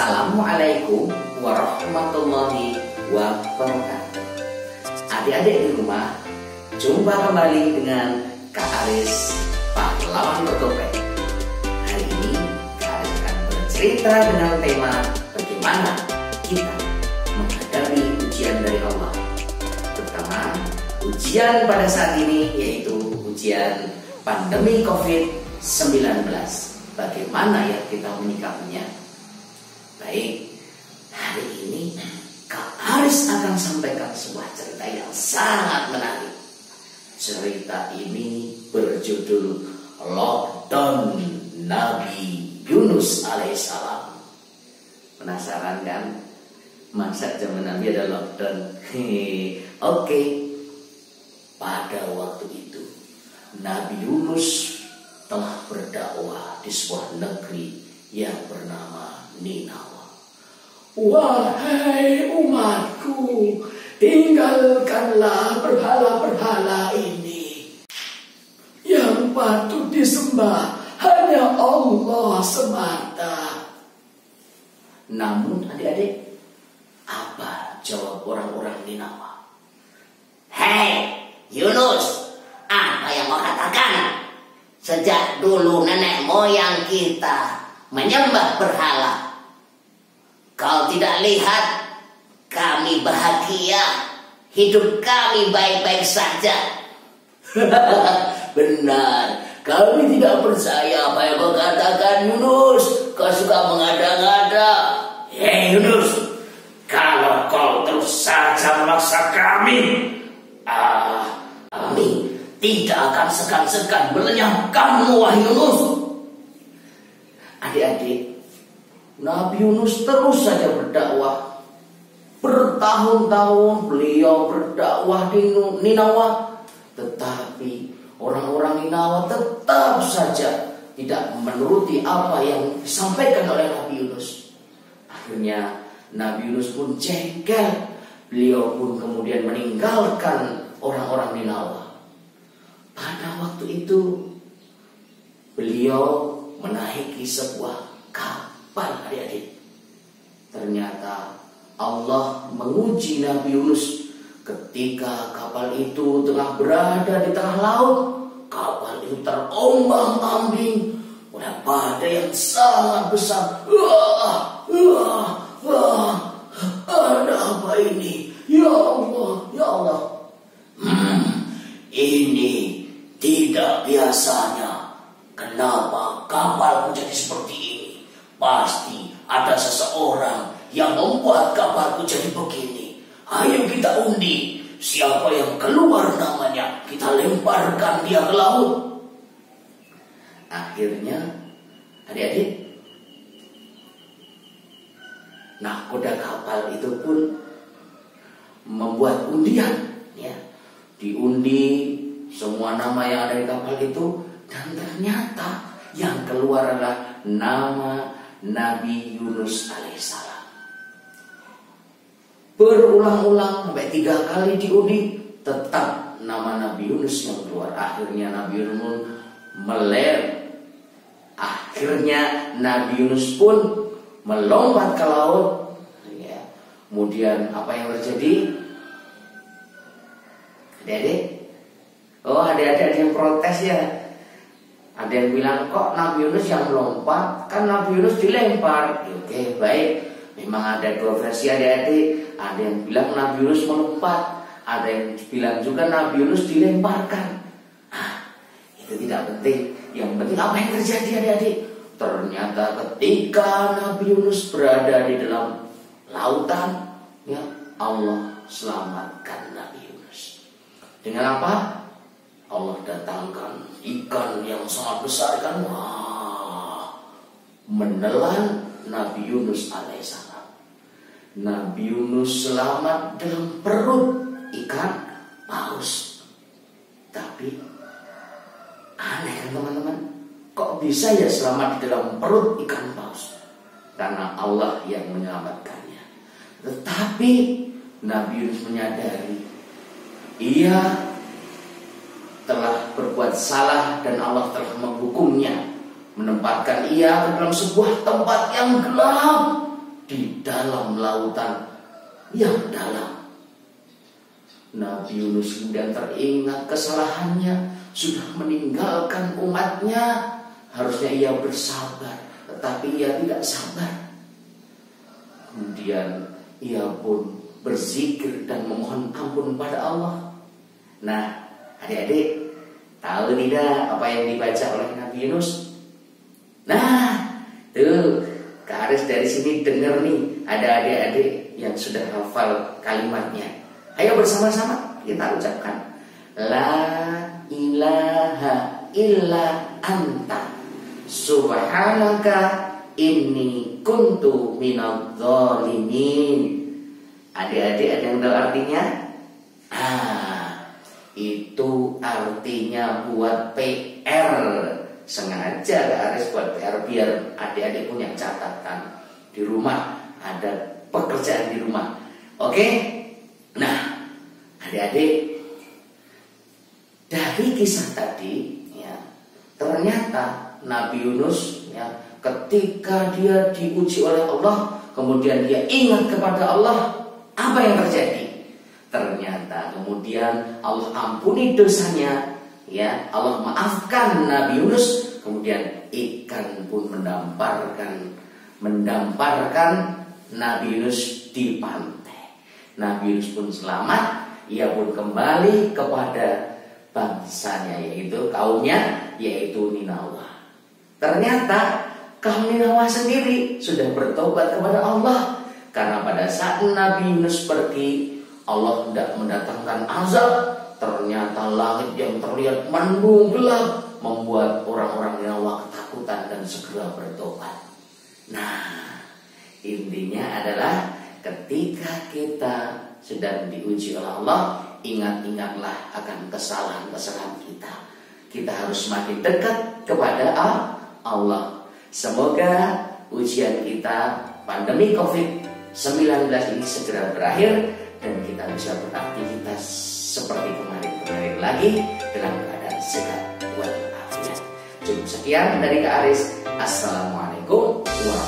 Assalamualaikum warahmatullahi wabarakatuh. Adik-adik di rumah, jumpa kembali dengan Kak Aris, pahlawan bertopeng. Hari ini Kak Aris akan bercerita dengan tema bagaimana kita menghadapi ujian dari Allah. Terutama ujian pada saat ini, yaitu ujian pandemi COVID-19. Bagaimana ya kita menyikapinya? Baik, hari ini Kak Aris akan sampaikan sebuah cerita yang sangat menarik. Cerita ini berjudul Lockdown Nabi Yunus alaihissalam. Penasaran kan? Masa zaman Nabi ada lockdown? Oke. Pada waktu itu Nabi Yunus telah berdakwah di sebuah negeri yang bernama Ninawa. Wahai umatku, tinggalkanlah berhala-berhala ini. Yang patut disembah hanya Allah semata. Namun adik-adik, apa jawab orang-orang Ninawa? Hei Yunus, apa yang mau katakan? Sejak dulu nenek moyang kita menyembah berhala. Kau tidak lihat kami bahagia, hidup kami baik-baik saja. Benar, kami tidak percaya apa yang kau katakan Yunus. Kau suka mengada-ngada. Hei Yunus, kalau kau terus saja memaksa kami tidak akan segan-segan melenyapkanmu, wahai Yunus. Adik-adik, Nabi Yunus terus saja berdakwah. Bertahun-tahun beliau berdakwah di Ninawa, tetapi orang-orang Ninawa tetap saja tidak menuruti apa yang disampaikan oleh Nabi Yunus. Akhirnya Nabi Yunus pun jengkel. Beliau pun kemudian meninggalkan orang-orang Ninawa. Pada waktu itu beliau menaiki sebuah kapal, adik-adik. Ternyata Allah menguji Nabi Yunus ketika kapal itu tengah berada di tengah laut. Kapal itu terombang-ambing oleh badai yang sangat besar. Ada apa ini? Ya Allah, ya Allah. Ini tidak biasanya. Kenapa kapalku jadi seperti ini? Pasti ada seseorang yang membuat kapalku jadi begini. Ayo kita undi. Siapa yang keluar namanya, kita lemparkan dia ke laut. Akhirnya adik-adik, nahkoda kapal itu pun membuat undian, ya. Diundi semua nama yang ada di kapal itu, dan ternyata yang keluar adalah nama Nabi Yunus alaihissalam. Berulang-ulang sampai 3 kali diundi, tetap nama Nabi Yunus yang keluar. Akhirnya Nabi Yunus pun melompat ke laut. Ya. Kemudian apa yang terjadi? Adik-adik, ada yang protes ya. Ada yang bilang, kok Nabi Yunus yang melompat? Kan Nabi Yunus dilempar. Oke, baik. Memang ada 2 versi adik-adik. Ada yang bilang Nabi Yunus melompat, ada yang bilang juga Nabi Yunus dilemparkan. Itu tidak penting. Yang penting apa yang terjadi adik-adik. Ternyata ketika Nabi Yunus berada di dalam lautan, ya, Allah selamatkan Nabi Yunus. Dengan apa? Allah datangkan ikan yang sangat besar, kan? Menelan Nabi Yunus alaihissalam. Nabi Yunus selamat dalam perut ikan paus. Tapi aneh kan teman-teman? Kok bisa ya selamat di dalam perut ikan paus? Karena Allah yang menyelamatkannya. Tetapi Nabi Yunus menyadari ia telah berbuat salah dan Allah telah menghukumnya, menempatkan ia ke dalam sebuah tempat yang gelap. di dalam lautan yang dalam. Nabi Yunus kemudian teringat kesalahannya, sudah meninggalkan umatnya. Harusnya ia bersabar, tetapi ia tidak sabar. Kemudian ia pun berzikir dan memohon ampun pada Allah. Nah, adik-adik, tahu tidak apa yang dibaca oleh Nabi Yunus? Nah, tuh, Kak Aris dari sini dengar nih, ada adik-adik yang sudah hafal kalimatnya. Ayo bersama-sama kita ucapkan, La ilaha illa anta subhanaka inni kuntu minadh dhalimin. Adik-adik ada yang tahu artinya? Itu artinya buat PR. Sengaja Kak Aris buat PR biar adik-adik punya catatan di rumah, ada pekerjaan di rumah. Oke? Nah, adik-adik, dari kisah tadi ya, ternyata Nabi Yunus ya, ketika dia diuji oleh Allah, kemudian dia ingat kepada Allah, apa yang terjadi? Ternyata kemudian Allah ampuni dosanya, ya, Allah maafkan Nabi Yunus. Kemudian ikan pun mendamparkan Nabi Yunus di pantai. Nabi Yunus pun selamat. Ia pun kembali kepada bangsanya, yaitu kaumnya, yaitu Ninawah. Ternyata kaum Ninawah sendiri sudah bertobat kepada Allah. Karena pada saat Nabi Yunus pergi, Allah tidak mendatangkan azab. Ternyata langit yang terlihat mendung gelap membuat orang-orang Ninawah ketakutan dan segera bertobat. Nah, intinya adalah ketika kita sedang diuji oleh Allah, ingat-ingatlah akan kesalahan-kesalahan kita. Kita harus semakin dekat kepada Allah. Semoga ujian kita pandemi COVID-19 ini segera berakhir dan kita bisa beraktivitas seperti kemarin-kemarin lagi dalam keadaan sehat walafiat. Cukup sekian dari Kak Aris. Assalamualaikum warahmatullahi wabarakatuh.